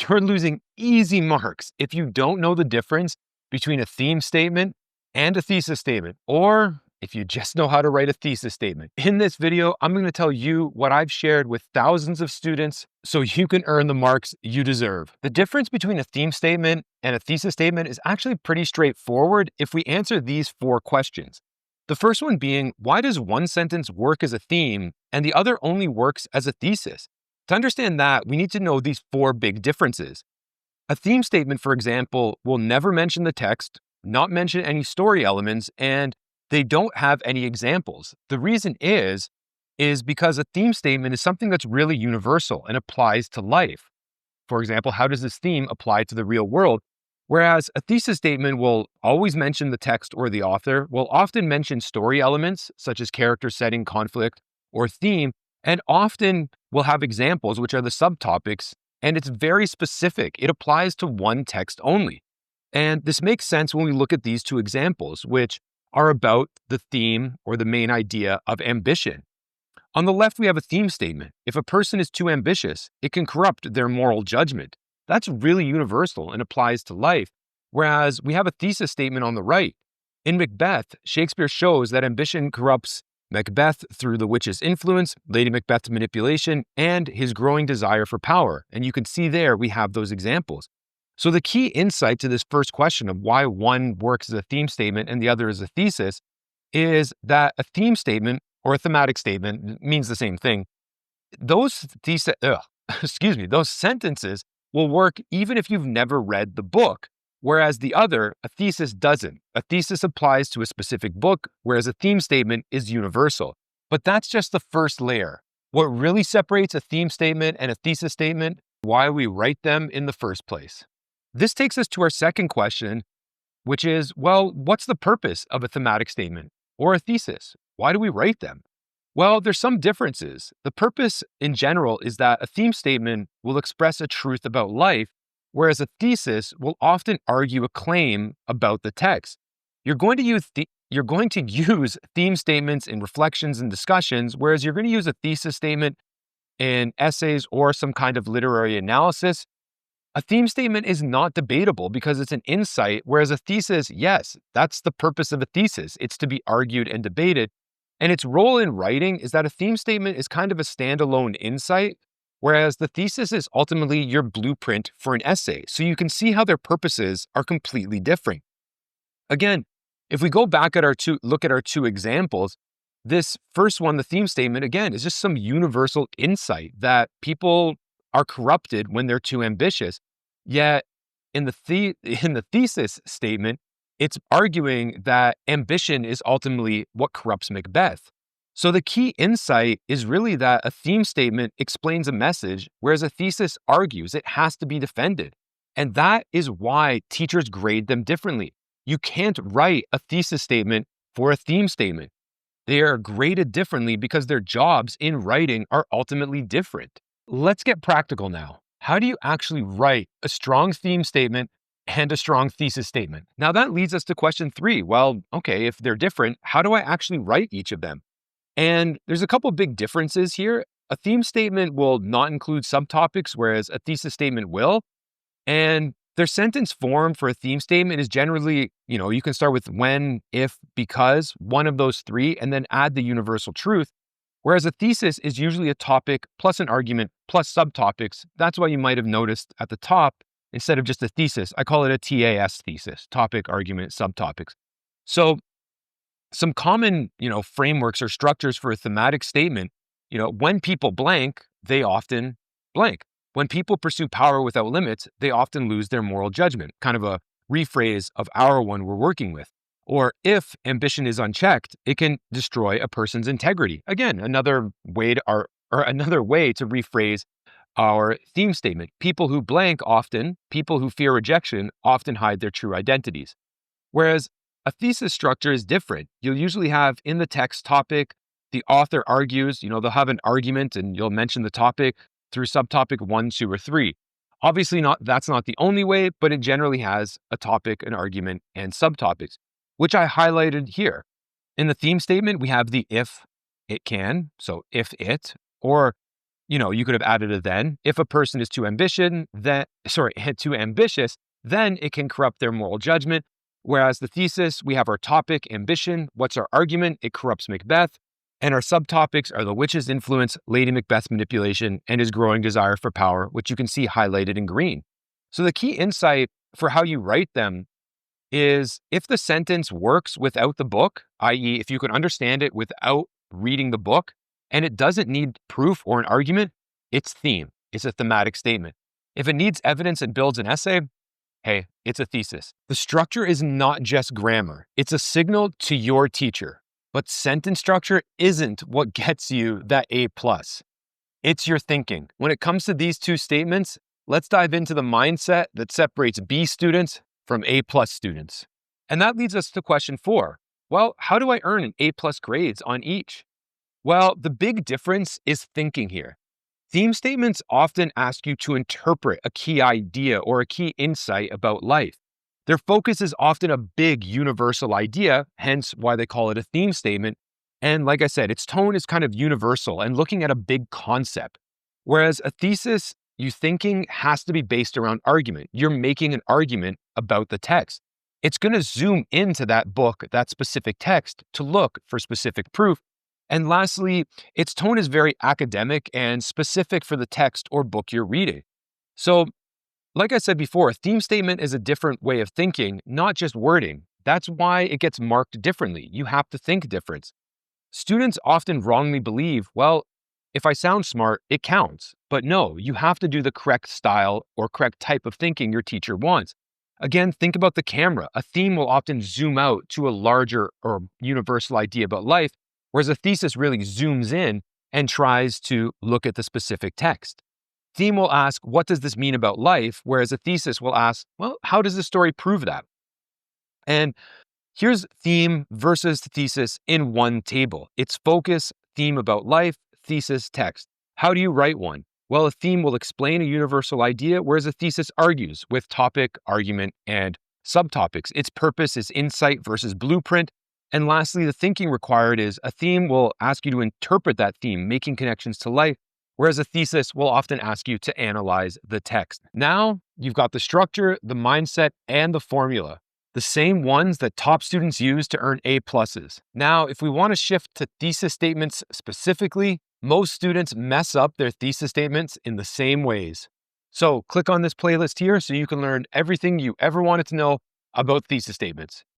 you're losing easy marks if you don't know the difference between a theme statement and a thesis statement, or if you just know how to write a thesis statement. In this video, I'm going to tell you what I've shared with thousands of students so you can earn the marks you deserve. The difference between a theme statement and a thesis statement is actually pretty straightforward if we answer these 4 questions. The first one being, why does one sentence work as a theme and the other only works as a thesis? To understand that, we need to know these 4 big differences. A theme statement, for example, will never mention the text, not mention any story elements, and they don't have any examples. The reason is because a theme statement is something that's really universal and applies to life. For example, how does this theme apply to the real world? Whereas a thesis statement will always mention the text or the author, will often mention story elements such as character setting, conflict, or theme, and often will have examples, which are the subtopics, and it's very specific. It applies to one text only. And this makes sense when we look at these 2 examples, which are about the theme or the main idea of ambition. On the left, we have a theme statement. If a person is too ambitious, it can corrupt their moral judgment. That's really universal and applies to life. Whereas we have a thesis statement on the right. In Macbeth, Shakespeare shows that ambition corrupts Macbeth through the witch's influence, Lady Macbeth's manipulation, and his growing desire for power. And you can see there we have those examples. So the key insight to this first question of why one works as a theme statement and the other as a thesis is that a theme statement or a thematic statement means the same thing. Those those sentences will work even if you've never read the book, whereas the other, a thesis, doesn't. A thesis applies to a specific book, whereas a theme statement is universal. But that's just the first layer. What really separates a theme statement and a thesis statement, why we write them in the first place. This takes us to our second question, which is, well, what's the purpose of a thematic statement or a thesis? Why do we write them? Well, there's some differences. The purpose in general is that a theme statement will express a truth about life, whereas a thesis will often argue a claim about the text. You're going to use theme statements in reflections and discussions, whereas you're going to use a thesis statement in essays or some kind of literary analysis. A theme statement is not debatable because it's an insight, whereas a thesis, yes, that's the purpose of a thesis. It's to be argued and debated. And its role in writing is that a theme statement is kind of a standalone insight, whereas the thesis is ultimately your blueprint for an essay. So you can see how their purposes are completely different. Again, if we go back at look at our 2 examples, this first one, the theme statement, again, is just some universal insight that people are corrupted when they're too ambitious. Yet in the thesis statement, it's arguing that ambition is ultimately what corrupts Macbeth. So the key insight is really that a theme statement explains a message, whereas a thesis argues it has to be defended. And that is why teachers grade them differently. You can't write a thesis statement for a theme statement. They are graded differently because their jobs in writing are ultimately different. Let's get practical now. How do you actually write a strong theme statement and a strong thesis statement? Now that leads us to question 3. Well, okay, if they're different, how do I actually write each of them? And there's a couple big differences here. A theme statement will not include subtopics, whereas a thesis statement will. And their sentence form for a theme statement is generally, you can start with when, if, because, one of those 3, and then add the universal truth. Whereas a thesis is usually a topic plus an argument plus subtopics. That's why you might have noticed at the top, instead of just a thesis, I call it a TAS thesis, topic, argument, subtopics. So some common, frameworks or structures for a thematic statement, when people blank, they often blank. When people pursue power without limits, they often lose their moral judgment, kind of a rephrase of our one we're working with. Or if ambition is unchecked, it can destroy a person's integrity. Again, another way to rephrase our theme statement. People who blank people who fear rejection often hide their true identities. Whereas a thesis structure is different. You'll usually have in the text topic, the author argues, they'll have an argument and you'll mention the topic through subtopic 1, 2, or 3. Obviously that's not the only way, but it generally has a topic, an argument, and subtopics, which I highlighted here. In the theme statement, we have the if it can, so if it, or You could have added a then. If a person is too too ambitious, then it can corrupt their moral judgment. Whereas the thesis, we have our topic, ambition. What's our argument? It corrupts Macbeth. And our subtopics are the witch's influence, Lady Macbeth's manipulation, and his growing desire for power, which you can see highlighted in green. So the key insight for how you write them is if the sentence works without the book, i.e., if you can understand it without reading the book, and it doesn't need proof or an argument, it's theme. It's a thematic statement. If it needs evidence and builds an essay, hey, it's a thesis. The structure is not just grammar. It's a signal to your teacher. But sentence structure isn't what gets you that A+. It's your thinking. When it comes to these two statements, let's dive into the mindset that separates B students from A+ students. And that leads us to question 4. Well, how do I earn an A+ grades on each? Well, the big difference is thinking here. Theme statements often ask you to interpret a key idea or a key insight about life. Their focus is often a big universal idea, hence why they call it a theme statement. And like I said, its tone is kind of universal and looking at a big concept. Whereas a thesis, you thinking has to be based around argument. You're making an argument about the text. It's going to zoom into that book, that specific text, to look for specific proof. And lastly, its tone is very academic and specific for the text or book you're reading. So, like I said before, a theme statement is a different way of thinking, not just wording. That's why it gets marked differently. You have to think different. Students often wrongly believe, well, if I sound smart, it counts. But no, you have to do the correct style or correct type of thinking your teacher wants. Again, think about the camera. A theme will often zoom out to a larger or universal idea about life, whereas a thesis really zooms in and tries to look at the specific text. Theme will ask, what does this mean about life? Whereas a thesis will ask, well, how does this story prove that? And here's theme versus thesis in one table. It's focus, theme about life, thesis, text. How do you write one? Well, a theme will explain a universal idea, whereas a thesis argues with topic, argument, and subtopics. Its purpose is insight versus blueprint. And lastly, the thinking required is a theme will ask you to interpret that theme, making connections to life, whereas a thesis will often ask you to analyze the text. Now, you've got the structure, the mindset, and the formula, the same ones that top students use to earn A+. Now, if we want to shift to thesis statements specifically, most students mess up their thesis statements in the same ways. So click on this playlist here so you can learn everything you ever wanted to know about thesis statements.